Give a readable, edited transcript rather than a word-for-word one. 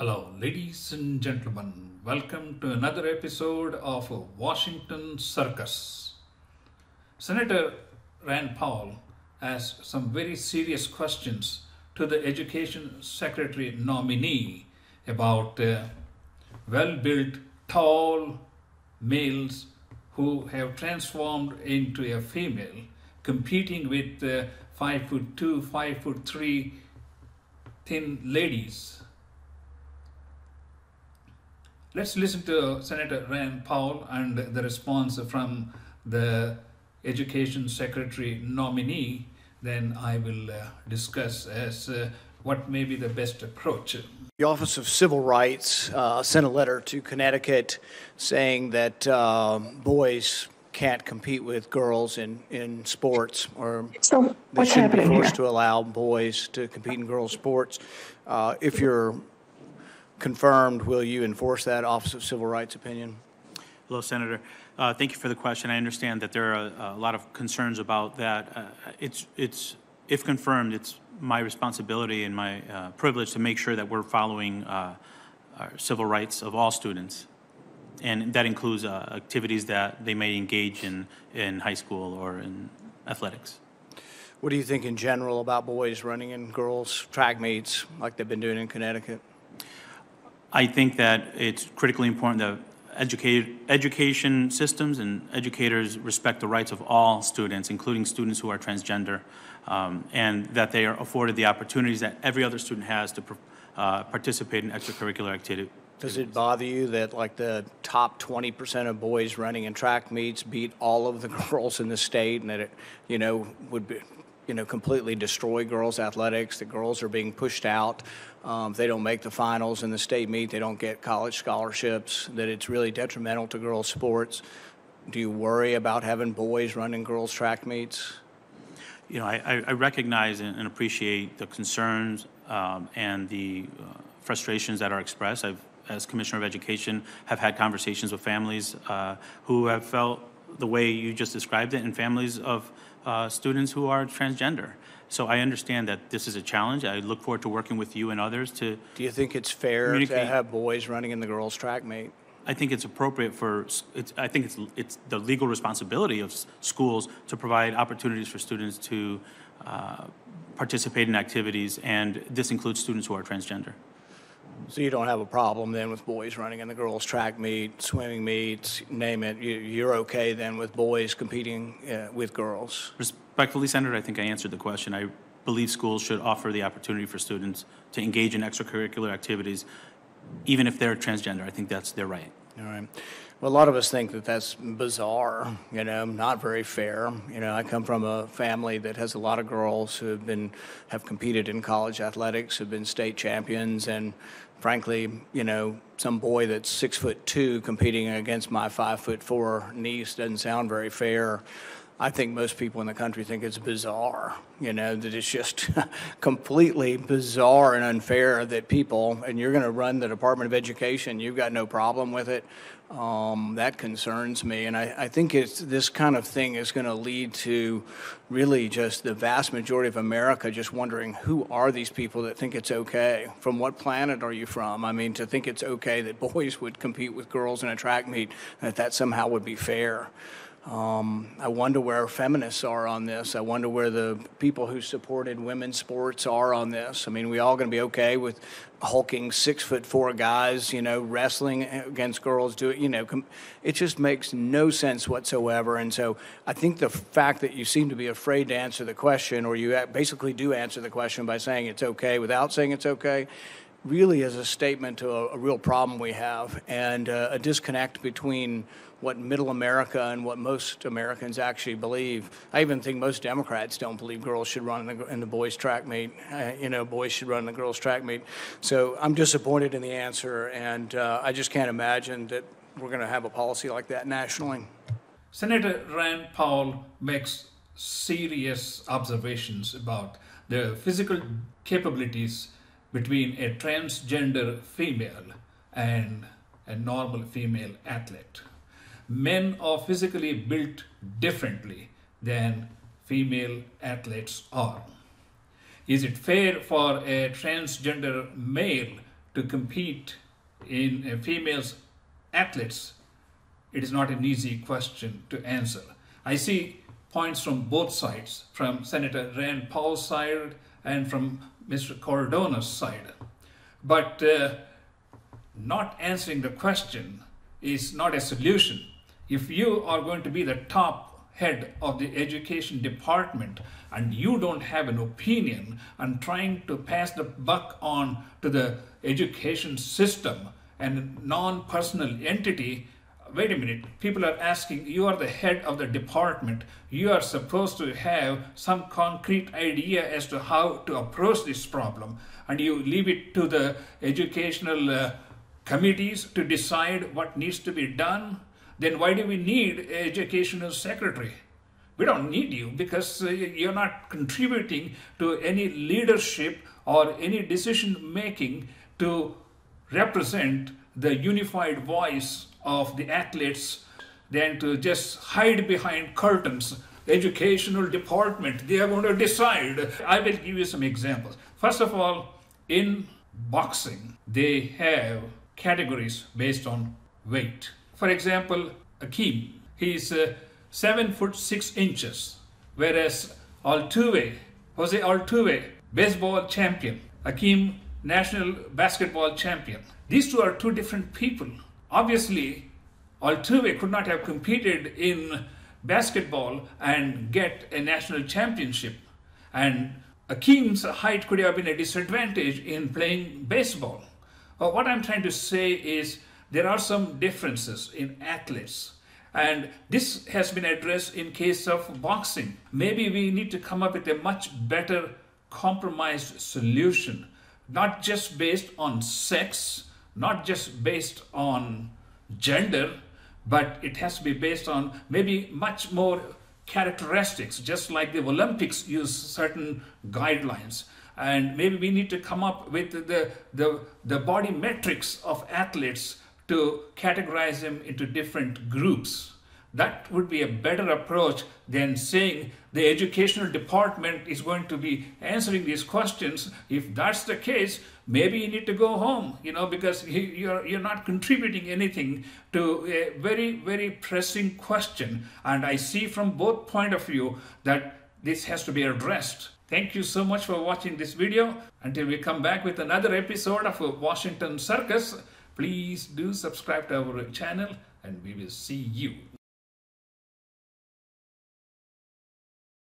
Hello, ladies and gentlemen. Welcome to another episode of Washington Circus. Senator Rand Paul asked some very serious questions to the Education Secretary nominee about well-built, tall males who have transformed into a female, competing with 5'2", 5'3" thin ladies. Let's listen to Senator Rand Paul and the response from the Education Secretary nominee. Then I will discuss as what may be the best approach. The Office of Civil Rights sent a letter to Connecticut saying that boys can't compete with girls in sports, or So they what's shouldn't be happening here? forced to allow boys to compete in girls' sports. If you're confirmed, will you enforce that Office of Civil Rights opinion? Hello, Senator. Thank you for the question. I understand that there are a lot of concerns about that. If confirmed, it's my responsibility and my privilege to make sure that we're following our civil rights of all students. And that includes activities that they may engage in high school or in athletics. What do you think in general about boys running in girls' track meets like they've been doing in Connecticut? I think that it's critically important that education systems and educators respect the rights of all students, including students who are transgender, and that they are afforded the opportunities that every other student has to participate in extracurricular activity. Does it bother you that like the top 20% of boys running in track meets beat all of the girls in the state, and that it, would be, completely destroy girls' athletics? The girls are being pushed out. If they don't make the finals in the state meet, they don't get college scholarships, that it's really detrimental to girls' sports. Do you worry about having boys running girls' track meets? I recognize and appreciate the concerns and the frustrations that are expressed. As Commissioner of Education, have had conversations with families who have felt the way you just described it, and families of students who are transgender. So I understand that this is a challenge. I look forward to working with you and others to. Do you think it's fair to have boys running in the girls' track meet? I think it's appropriate I think it's the legal responsibility of schools to provide opportunities for students to participate in activities, and this includes students who are transgender. So you don't have a problem then with boys running in the girls' track meet, swimming meets, name it. You're okay then with boys competing with girls? Respectfully, Senator, I think I answered the question. I believe schools should offer the opportunity for students to engage in extracurricular activities, even if they're transgender. I think that's their right. All right. Well, a lot of us think that that's bizarre, not very fair. I come from a family that has a lot of girls who have competed in college athletics, have been state champions, and frankly, some boy that's 6'2" competing against my 5'4" niece doesn't sound very fair. I think most people in the country think it's bizarre, that it's just completely bizarre and unfair that people, and you're going to run the Department of Education, you've got no problem with it. That concerns me, and I think this kind of thing is going to lead to really just the vast majority of America just wondering, who are these people that think it's okay? From what planet are you from? I mean, to think it's okay that boys would compete with girls in a track meet, that somehow would be fair. I wonder where feminists are on this. I wonder where the people who supported women's sports are on this. I mean, we all going to be okay with hulking 6'4" guys, wrestling against girls? It just makes no sense whatsoever. And so I think the fact that you seem to be afraid to answer the question, or you basically do answer the question by saying it's okay without saying it's okay, really is a statement to a real problem we have, and a disconnect between what middle America and what most Americans actually believe. I even think most Democrats don't believe girls should run in the boys' track meet. Boys should run in the girls' track meet. So I'm disappointed in the answer, and I just can't imagine that we're going to have a policy like that nationally. Senator Rand Paul makes serious observations about the physical capabilities between a transgender female and a normal female athlete. Men are physically built differently than female athletes are. Is it fair for a transgender male to compete in females athletes, it is not an easy question to answer. I see points from both sides, from Senator Rand Paul's side and from Mr. Cardona's side. But not answering the question is not a solution. If you are going to be the top head of the education department and you don't have an opinion and trying to pass the buck on to the education system and non-personal entity, wait a minute, people are asking, you are the head of the department, you are supposed to have some concrete idea as to how to approach this problem, and you leave it to the educational committees to decide what needs to be done. Then why do we need an educational secretary? We don't need you because you're not contributing to any leadership or any decision making to represent the unified voice of the athletes, than to just hide behind curtains. Educational department, they are going to decide. I will give you some examples. First of all, in boxing, they have categories based on weight. For example, Akeem, he's 7 foot 6 inches, whereas Jose Altuve, baseball champion, Akeem, national basketball champion. These two are two different people. Obviously, Altuve could not have competed in basketball and get a national championship. And Akeem's height could have been a disadvantage in playing baseball. What I'm trying to say is there are some differences in athletes. And this has been addressed in case of boxing. Maybe we need to come up with a much better compromised solution, not just based on sex, not just based on gender, but it has to be based on maybe much more characteristics, just like the Olympics use certain guidelines. And maybe we need to come up with the body metrics of athletes to categorize them into different groups. That would be a better approach than saying the educational department is going to be answering these questions. If that's the case, maybe you need to go home, because you're not contributing anything to a very, very pressing question. And I see from both point of view that this has to be addressed. Thank you so much for watching this video. Until we come back with another episode of Washington Circus, please do subscribe to our channel and we will see you